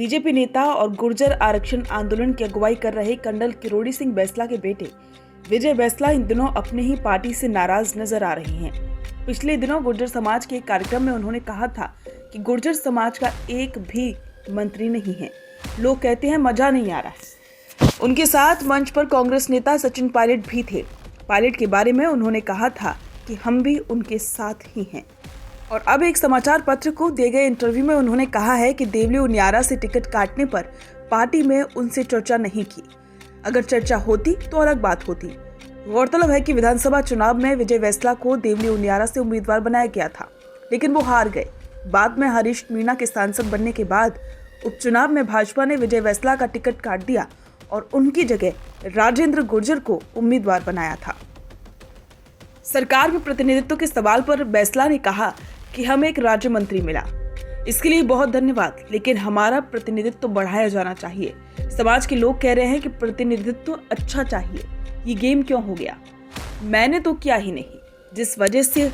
BJP नेता और गुर्जर आरक्षण आंदोलन की अगुवाई कर रहे कर्नल किरोड़ी सिंह बैंसला के बेटे विजय बैंसला इन दिनों अपने ही पार्टी से नाराज नजर आ रहे हैं। पिछले दिनों गुर्जर समाज के एक कार्यक्रम में उन्होंने कहा था कि गुर्जर समाज का एक भी मंत्री नहीं है। लोग कहते हैं मजा नहीं आ रहा है। उनके साथ मंच पर कांग्रेस नेता सचिन पायलट भी थे। पायलट के बारे में उन्होंने कहा था कि हम भी उनके साथ ही हैं। और अब एक समाचार पत्र को दिए गए इंटरव्यू में उन्होंने कहा है कि देवली उनियारा से टिकट काटने पर पार्टी में उनसे चर्चा नहीं की। अगर चर्चा होती तो अलग बात होती। गौरतलब है कि विधानसभा चुनाव में विजय बैंसला को देवली उनियारा से उम्मीदवार बनाया गया था, लेकिन वो हार गए। बाद में हरीश मीणा के सांसद बनने के बाद उपचुनाव में भाजपा ने विजय बैंसला का टिकट काट दिया और उनकी जगह राजेंद्र गुर्जर को उम्मीदवार बनाया था। सरकार में प्रतिनिधित्व के सवाल पर बैंसला ने कहा कि हमें एक राज्य मंत्री मिला, इसके लिए बहुत धन्यवाद, लेकिन हमारा प्रतिनिधित्व बढ़ाया जाना चाहिए। समाज के लोग कह रहे हैं कि प्रतिनिधित्व अच्छा चाहिए, ये गेम क्यों हो गया? मैंने तो किया ही नहीं, जिस वजह से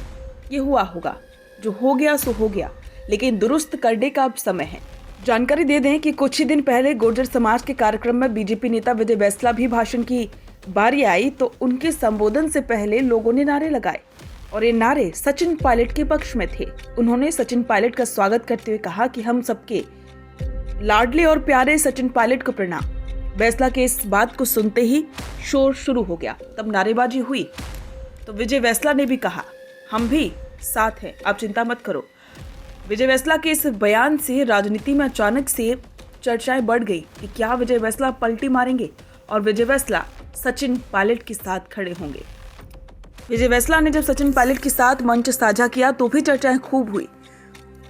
ये हुआ होगा। जो हो गया सो हो गया, लेकिन दुरुस्त करने का अब समय है। जानकारी दे दें कि कुछ ही दिन पहले गुर्जर समाज के कार्यक्रम में बीजेपी नेता विजय बैंसला भी भाषण की बारी आई तो उनके संबोधन से पहले लोगों ने नारे लगाए और ये नारे सचिन पायलट के पक्ष में थे। उन्होंने सचिन पायलट का स्वागत करते हुए कहा कि हम सबके लाडले और प्यारे सचिन पायलट को प्रणाम। बैंसला के इस बात को सुनते ही शोर शुरू हो गया, तब नारेबाजी हुई तो विजय बैंसला ने भी कहा हम भी साथ हैं, आप चिंता मत करो। विजय बैंसला के इस बयान से राजनीति में अचानक से चर्चाएं बढ़ गई कि क्या विजय बैंसला पलटी मारेंगे और विजय बैंसला सचिन पायलट के साथ खड़े होंगे। विजय बैंसला ने जब सचिन पायलट के साथ मंच साझा किया तो भी चर्चाएं खूब हुई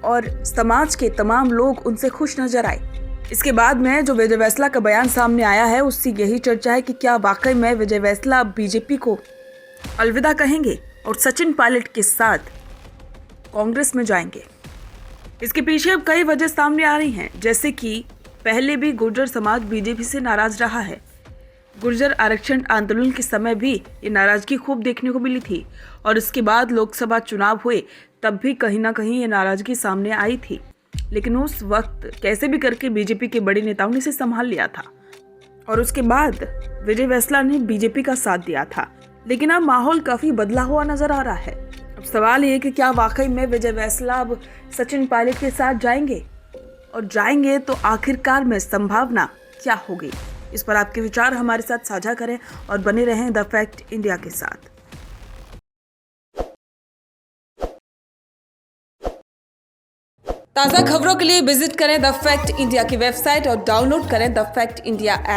और समाज के तमाम लोग उनसे खुश नजर आए। इसके बाद में जो विजय बैंसला का बयान सामने आया है उससे यही चर्चा है कि क्या वाकई में विजय बैंसला बीजेपी को अलविदा कहेंगे और सचिन पायलट के साथ कांग्रेस में जाएंगे। इसके पीछे अब कई वजह सामने आ रही हैं, जैसे कि पहले भी गुर्जर समाज बीजेपी से नाराज रहा है। गुर्जर आरक्षण आंदोलन के समय भी ये नाराजगी खूब देखने को मिली थी और इसके बाद लोकसभा चुनाव हुए तब भी कहीं ना कहीं ये नाराजगी सामने आई थी, लेकिन उस वक्त कैसे भी करके बीजेपी के बड़े नेताओं ने इसे संभाल लिया था और उसके बाद विजय बैंसला ने बीजेपी का साथ दिया था। लेकिन अब माहौल काफी बदला हुआ नजर आ रहा है। अब सवाल ये कि क्या वाकई में विजय बैंसला अब सचिन पायलट के साथ जाएंगे, और जाएंगे तो आखिरकार में संभावना क्या होगी? इस पर आपके विचार हमारे साथ साझा करें और बने रहें द फैक्ट इंडिया के साथ। ताज़ा खबरों के लिए विजिट करें द फैक्ट इंडिया की वेबसाइट और डाउनलोड करें द फैक्ट इंडिया ऐप।